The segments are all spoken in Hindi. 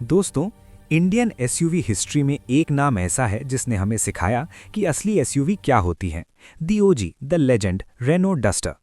दोस्तों, इंडियन एसयूवी हिस्ट्री में एक नाम ऐसा है जिसने हमें सिखाया कि असली एसयूवी क्या होती हैं। दी ओजी, द लेजेंड रेनो डस्टर।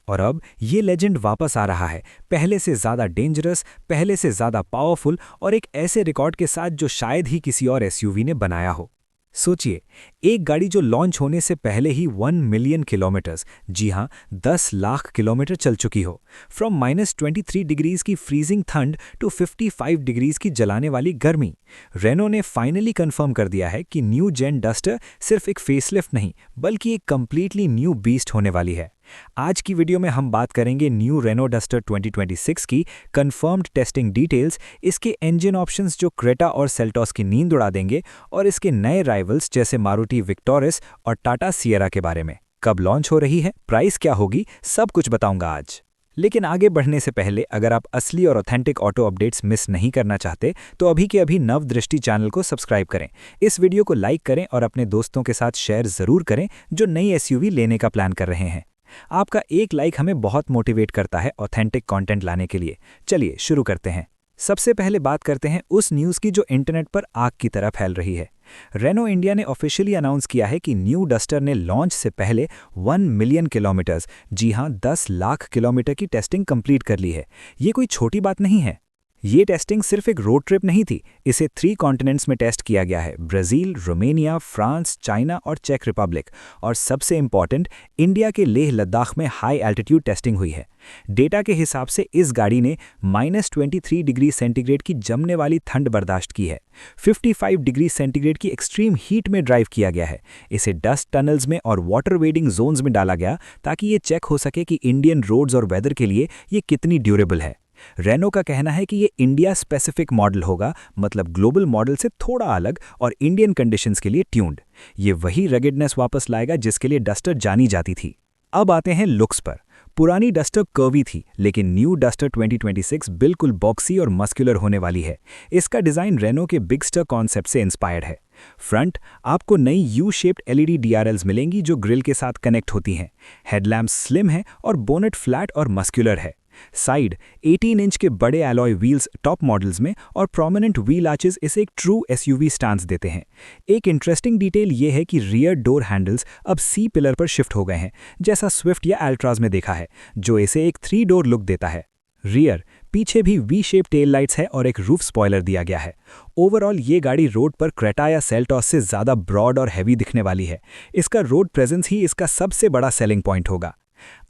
और अब ये लेजेंड वापस आ रहा है, पहले से ज़्यादा डेंजरस, पहले से ज़्यादा पावरफुल और एक ऐसे रिकॉर्ड के साथ जो शायद ही किसी और एसयूवी ने बनाया हो। सोचिए, एक गाड़ी जो लॉन्च होने से पहले ही 1 मिलियन किलोमीटर्स, जी हाँ 10 लाख किलोमीटर चल चुकी हो। फ्रॉम -23 डिग्रीज की फ्रीजिंग ठंड टू 55 डिग्रीज की जलाने वाली गर्मी। रेनो ने फाइनली कंफर्म कर दिया है कि न्यू जेन डस्टर सिर्फ एक फेसलिफ्ट नहीं बल्कि एक कंप्लीटली न्यू बीस्ट होने वाली है। आज की वीडियो में हम बात करेंगे न्यू रेनो डस्टर 2026 की कंफर्म्ड टेस्टिंग डिटेल्स, इसके इंजन ऑप्शंस जो क्रेटा और सेल्टॉस की नींद उड़ा देंगे, और इसके नए राइवल्स जैसे मारुति विक्टोरिस और टाटा सिएरा के बारे में। कब लॉन्च हो रही है, प्राइस क्या होगी, सब कुछ बताऊंगा आज। लेकिन आगे बढ़ने से पहले अगर आप असली और ऑथेंटिक ऑटो अपडेट्स मिस नहीं करना चाहते तो अभी के अभी नव दृष्टि चैनल को सब्सक्राइब करें, इस वीडियो को लाइक करें और अपने दोस्तों के साथ शेयर ज़रूर करें जो नई एसयूवी लेने का प्लान कर रहे हैं। आपका एक लाइक हमें बहुत मोटिवेट करता है ऑथेंटिक कंटेंट लाने के लिए। चलिए शुरू करते हैं। सबसे पहले बात करते हैं उस न्यूज़ की जो इंटरनेट पर आग की तरह फैल रही है। रेनो इंडिया ने ऑफिशियली अनाउंस किया है कि न्यू डस्टर ने लॉन्च से पहले 1 मिलियन किलोमीटर्स, जी हां 10 लाख किलोमीटर की टेस्टिंग कंप्लीट कर ली है। ये कोई छोटी बात नहीं है। ये टेस्टिंग सिर्फ एक रोड ट्रिप नहीं थी, इसे 3 कॉन्टिनेंट्स में टेस्ट किया गया है: ब्राज़ील, रोमानिया, फ्रांस, चाइना और चेक रिपब्लिक। और सबसे इंपॉर्टेंट, इंडिया के लेह लद्दाख में हाई एल्टीट्यूड टेस्टिंग हुई है। डेटा के हिसाब से इस गाड़ी ने -23 डिग्री सेंटीग्रेड की जमने वाली ठंड बर्दाश्त की है। 55 डिग्री सेंटीग्रेड की एक्सट्रीम हीट में ड्राइव किया गया है। इसे डस्ट टनल्स में और वाटर वेडिंग जोन्स में डाला गया ताकि ये चेक हो सके कि इंडियन रोड्स और वेदर के लिए ये कितनी ड्यूरेबल है। रेनो का कहना है कि ये इंडिया स्पेसिफिक मॉडल होगा, मतलब ग्लोबल मॉडल से थोड़ा अलग और इंडियन कंडीशंस के लिए ट्यून्ड। ये वही रगेडनेस वापस लाएगा जिसके लिए डस्टर जानी जाती थी। अब आते हैं लुक्स पर। पुरानी डस्टर कर्वी थी, लेकिन न्यू डस्टर 2026 बिल्कुल बॉक्सी और मस्कुलर होने वाली है। इसका डिज़ाइन रेनो के बिग स्टर कॉन्सेप्ट से इंस्पायर्ड है। फ्रंट, आपको नई यू शेप्ड एलईडी डीआरएल्स मिलेंगी जो ग्रिल के साथ कनेक्ट होती हैं। हेडलैम्प स्लिम है और बोनेट फ्लैट और मस्कुलर है। साइड, 18 इंच के बड़े एलॉय व्हील्स टॉप मॉडल्स में और प्रोमिनेंट व्हील आर्चेस इसे एक ट्रू एसयूवी स्टांस देते हैं। एक इंटरेस्टिंग डिटेल ये है कि रियर डोर हैंडल्स अब सी पिलर पर शिफ्ट हो गए हैं, जैसा स्विफ्ट या अल्ट्राज में देखा है, जो इसे एक 3 डोर लुक देता है। रियर, पीछे भी वी शेप टेल लाइट्स है और एक रूफ स्पॉइलर दिया गया है। ओवरऑल ये गाड़ी रोड पर क्रेटा या सेल्टॉस से ज़्यादा ब्रॉड और हैवी दिखने वाली है। इसका रोड प्रेजेंस ही इसका सबसे बड़ा सेलिंग पॉइंट होगा।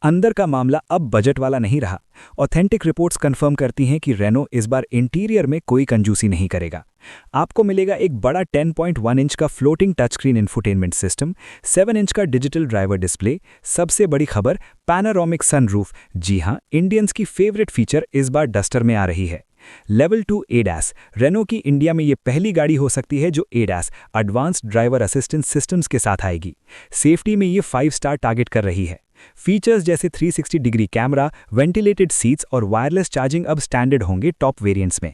अंदर का मामला अब बजट वाला नहीं रहा। ऑथेंटिक रिपोर्ट्स कंफर्म करती हैं कि रेनो इस बार इंटीरियर में कोई कंजूसी नहीं करेगा। आपको मिलेगा एक बड़ा 10.1 इंच का floating touch screen infotainment system, 7 inch का डिजिटल ड्राइवर डिस्प्ले, सबसे बड़ी खबर पैनारोमिक सनरूफ। जी हां, इंडियंस की फेवरेट फीचर इस बार डस्टर में आ रही है। लेवल 2 एडास, रेनो की इंडिया में ये पहली गाड़ी हो सकती है जो ADAS advanced driver assistance systems के साथ आएगी। सेफ्टी में ये 5 स्टार टारगेट कर रही है। फीचर्स जैसे 360 डिग्री कैमरा, वेंटिलेटेड सीट्स और वायरलेस चार्जिंग अब स्टैंडर्ड होंगे टॉप वेरिएंट्स में।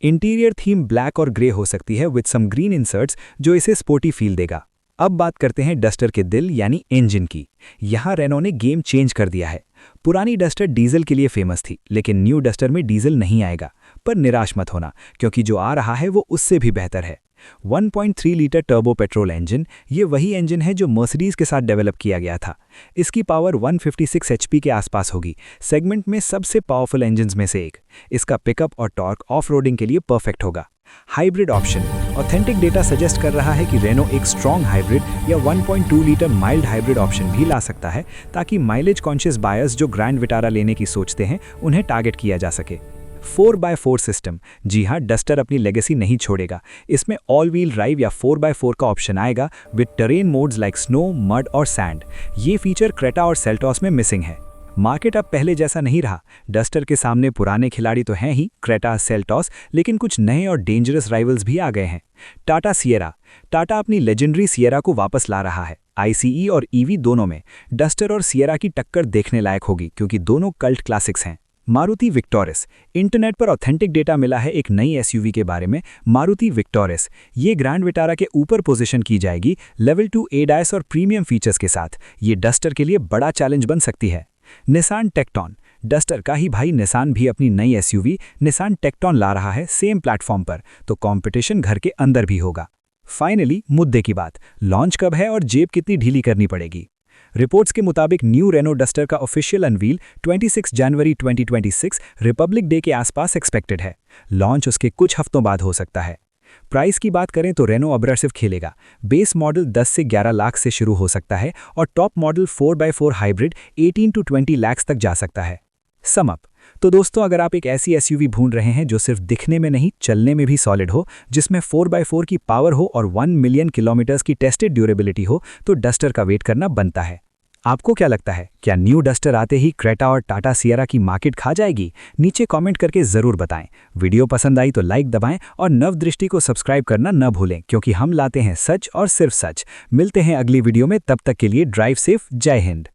इंटीरियर थीम ब्लैक और ग्रे हो सकती है विद सम ग्रीन इंसर्ट्स जो इसे स्पोर्टी फील देगा। अब बात करते हैं डस्टर के दिल यानी इंजन की। यहाँ रेनो ने गेम चेंज कर दिया है। पुरानी डस्टर डीजल के लिए फेमस थी, लेकिन न्यू डस्टर में डीजल नहीं आएगा। पर निराश मत होना, क्योंकि जो आ रहा है वो उससे भी बेहतर है। 1.3 लीटर टर्बो पेट्रोल इंजन, ये वही इंजन है जो मर्सिडीज के साथ डेवलप किया गया था। इसकी पावर 156 एचपी के आसपास होगी, सेगमेंट में सबसे पावरफुल इंजन्स में से एक। इसका पिकअप और टॉर्क ऑफ रोडिंग के लिए परफेक्ट होगा। Hybrid option, authentic data suggest कर रहा है कि रेनो एक स्ट्रॉन्ग हाइब्रिड या 1.2 लीटर माइल्ड हाइब्रिड ऑप्शन भी ला सकता है, ताकि माइलेज कॉन्शियस बायर्स जो ग्रैंड विटारा लेने की सोचते हैं उन्हें टारगेट किया जा सके। 4x4 सिस्टम, जी हाँ डस्टर अपनी लेगेसी नहीं छोड़ेगा। इसमें ऑल व्हील ड्राइव या 4x4 का ऑप्शन आएगा with terrain modes like snow, mud और सैंड। ये फीचर क्रेटा और सेल्टॉस में मिसिंग है। मार्केट अब पहले जैसा नहीं रहा। डस्टर के सामने पुराने खिलाड़ी तो हैं ही, क्रेटा, सेल्टॉस, लेकिन कुछ नए और डेंजरस राइवल्स भी आ गए हैं। टाटा सिएरा, टाटा अपनी लेजेंडरी सिएरा को वापस ला रहा है। आईसीई और ईवी दोनों में डस्टर और सिएरा की टक्कर देखने लायक होगी, क्योंकि दोनों कल्ट क्लासिक्स हैं। मारुति विक्टोरिस, इंटरनेट पर ऑथेंटिक डेटा मिला है एक नई एसयूवी के बारे में, मारुति विक्टोरिस। ये ग्रैंड विटारा के ऊपर पोजीशन की जाएगी, लेवल 2 एडास और प्रीमियम फीचर्स के साथ। ये डस्टर के लिए बड़ा चैलेंज बन सकती है। निसान टेक्टॉन, डस्टर का ही भाई निसान भी अपनी नई एसयूवी निसान टेक्टॉन ला रहा है सेम प्लेटफॉर्म पर, तो कंपटीशन घर के अंदर भी होगा। फाइनली मुद्दे की बात, लॉन्च कब है और जेब कितनी ढीली करनी पड़ेगी। रिपोर्ट्स के मुताबिक न्यू रेनो डस्टर का ऑफिशियल अनवील 26 जनवरी 2026 रिपब्लिक डे के आसपास एक्सपेक्टेड है। लॉन्च उसके कुछ हफ्तों बाद हो सकता है। प्राइस की बात करें तो रेनो अब्रेसिव खेलेगा। बेस मॉडल 10 से 11 लाख से शुरू हो सकता है और top model 4x4 hybrid 18 to 20 lakh तक जा सकता है। सम अप तो दोस्तों, अगर आप एक ऐसी एसयूवी ढूंढ रहे हैं जो सिर्फ दिखने में नहीं चलने में भी सॉलिड हो, जिसमें 4x4 की पावर हो और 1 मिलियन किलोमीटर्स की टेस्टेड ड्यूरेबिलिटी हो, तो डस्टर का वेट करना बनता है। आपको क्या लगता है, क्या न्यू डस्टर आते ही क्रेटा और टाटा सियरा की मार्केट खा जाएगी? नीचे कमेंट करके ज़रूर बताएं। वीडियो पसंद आई तो लाइक दबाएं और नव दृष्टि को सब्सक्राइब करना न भूलें, क्योंकि हम लाते हैं सच और सिर्फ सच। मिलते हैं अगली वीडियो में, तब तक के लिए ड्राइव सेफ। जय हिंद।